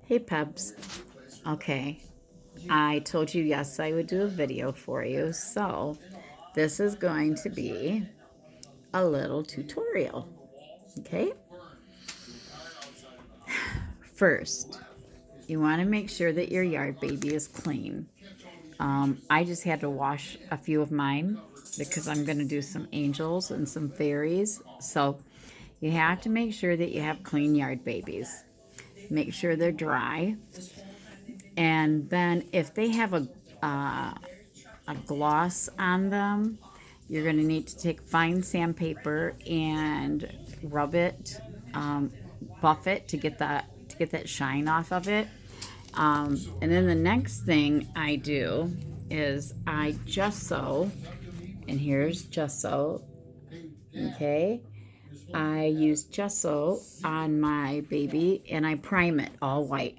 Hey Pebs. Okay, I told you yes, I would do a video for you. So this is going to be a little tutorial. Okay, first, you want to make sure that your yard baby is clean. I just had to wash a few of mine because I'm going to do some angels and some fairies. So you have to make sure that you have clean yard babies. Make sure they're dry. And then if they have a gloss on them, you're going to need to take fine sandpaper and rub it, buff it to get that shine off of it. And then the next thing I do is I gesso, and here's gesso. Okay, I use gesso on my baby and I prime it all white.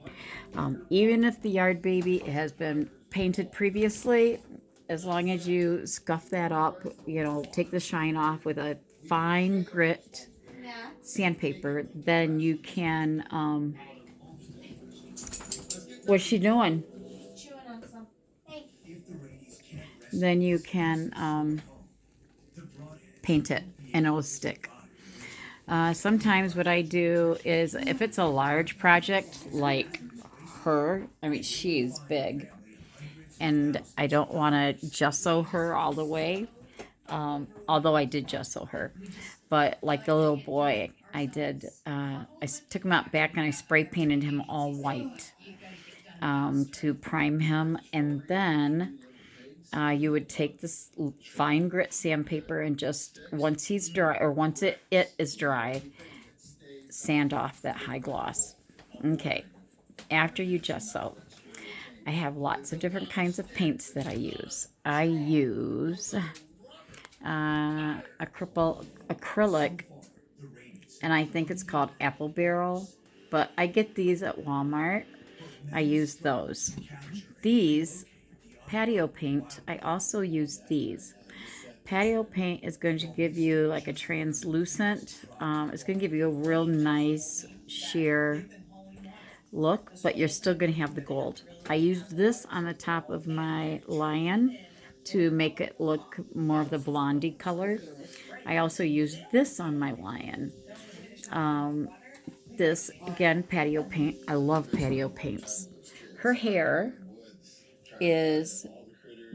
Even if the yard baby has been painted previously, as long as you scuff that up, take the shine off with a fine grit sandpaper, then you can, what's she doing? Then you can paint it and it'll stick. Sometimes what I do is if it's a large project like her, I mean, she's big, and I don't want to gesso her all the way, although I did gesso her. But like the little boy, I did, took him out back and I spray painted him all white to prime him. And then you would take this fine grit sandpaper and just, once he's dry, or once it is dry, sand off that high gloss. Okay, after you gesso, I have lots of different kinds of paints that I use. I use acrylic, and I think it's called Apple Barrel, but I get these at Walmart. I use those. These patio paint, I also use these. Patio paint is going to give you like a translucent, it's going to give you a real nice sheer look, but you're still going to have the gold. I used this on the top of my lion to make it look more of the blondie color. I also used this on my lion. This, again, patio paint. I love patio paints. Her hair is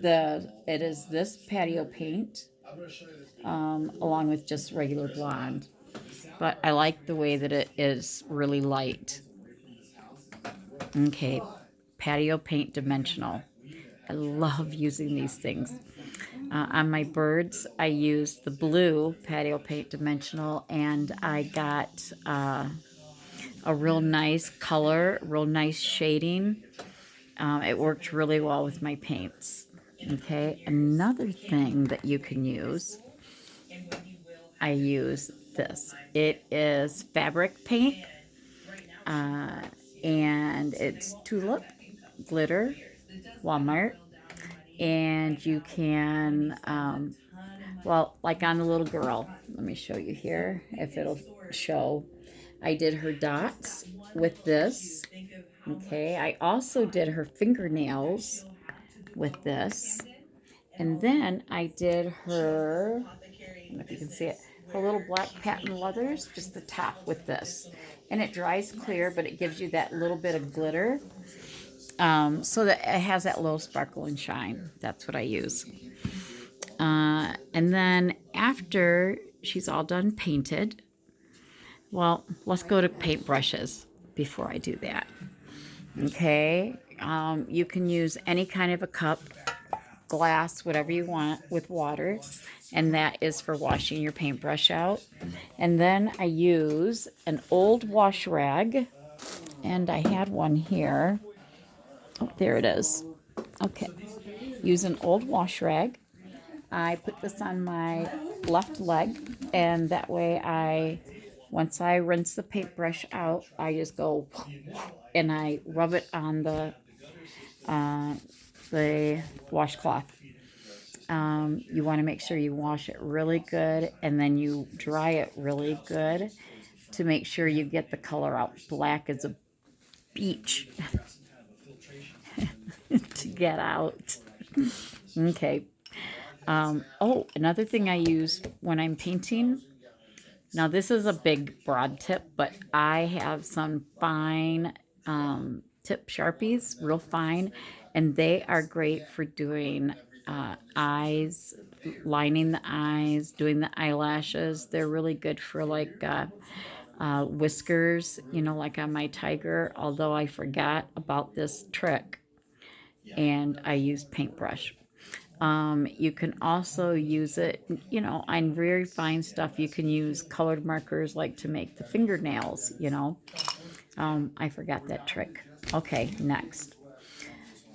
it is this patio paint, along with just regular blonde. But I like the way that it is really light. Okay, patio paint dimensional. I love using these things. On my birds, I use the blue patio paint dimensional, and I got a real nice color, real nice shading. It worked really well with my paints. Okay, another thing that you can use, I use this. It is fabric paint, and it's tulip glitter, Walmart, and you can, well, like on the little girl, let me show you here if it'll show. I did her dots with this. Okay, I also did her fingernails with this. And then I did her, I don't know if you can see it, her little black patent leathers, just the top with this. And it dries clear, but it gives you that little bit of glitter, so that it has that little sparkle and shine. That's what I use. And then after she's all done painted, well, let's go to paintbrushes before I do that. Okay, you can use any kind of a cup, glass, whatever you want, with water, and that is for washing your paintbrush out. And then I use an old wash rag, and I had one here. Oh, there it is. Okay, use an old wash rag. I put this on my left leg, and that way once I rinse the paintbrush out, I just go and I rub it on the washcloth. You want to make sure you wash it really good, and then you dry it really good. to make sure you get the color out black as a beach to get out. Okay. Oh, another thing I use when I'm painting. Now, this is a big broad tip, but I have some fine tip Sharpies, real fine, and they are great for doing eyes, lining the eyes, doing the eyelashes. They're really good for like whiskers, you know, like on my tiger, although I forgot about this trick and I used paintbrush. You can also use it, you know, on very fine stuff. You can use colored markers like to make the fingernails, you know. I forgot that trick. Okay, next.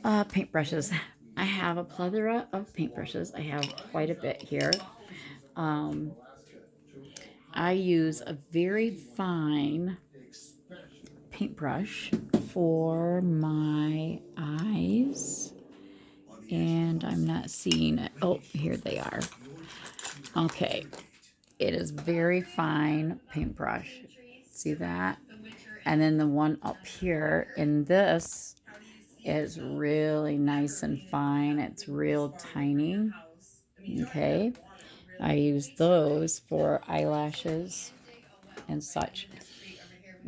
Paintbrushes. I have a plethora of paintbrushes. I have quite a bit here. Um, I use a very fine paintbrush for my eyes. And I'm not seeing it. Oh, here they are. Okay. It is very fine paintbrush. See that? And then the one up here in this is really nice and fine. It's real tiny. Okay. I use those for eyelashes and such.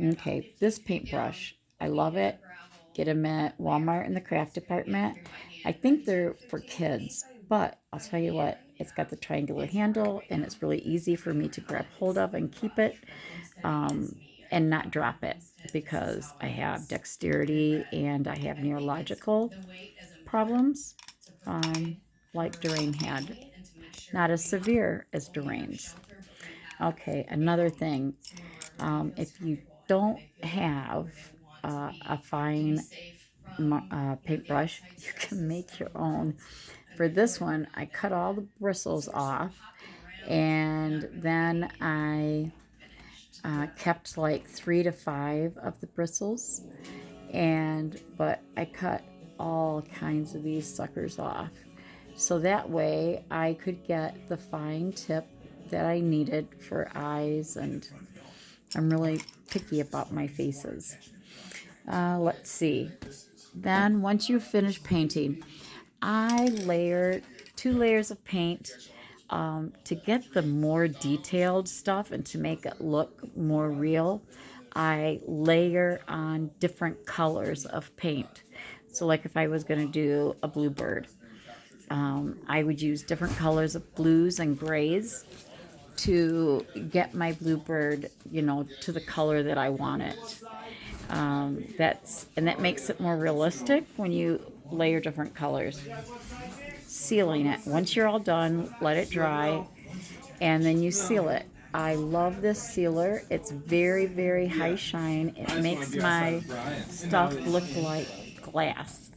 Okay, this paintbrush, I love it. Get them at Walmart in the craft department. I think they're for kids, but I'll tell you what, it's got the triangular handle and it's really easy for me to grab hold of and keep it and not drop it because I have dexterity and I have neurological problems like Doreen had. Not as severe as Doreen's. Okay, another thing, if you don't have a fine paintbrush, you can make your own. For this one, I cut all the bristles off and then I kept like 3 to 5 of the bristles, but I cut all kinds of these suckers off. So that way I could get the fine tip that I needed for eyes, and I'm really picky about my faces. Let's see. Then once you finish painting, I layer 2 layers of paint to get the more detailed stuff and to make it look more real. I layer on different colors of paint. So like if I was going to do a bluebird, I would use different colors of blues and grays to get my bluebird, you know, to the color that I want it. That makes it more realistic when you layer different colors. Sealing it. Once you're all done, let it dry, and then you seal it. I love this sealer. It's very, very high shine. It makes my stuff look like glass,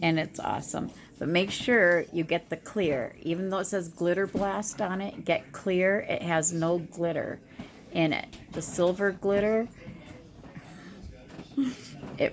and it's awesome. But make sure you get the clear. Even though it says Glitter Blast on it, get clear. It has no glitter in it. The silver glitter, it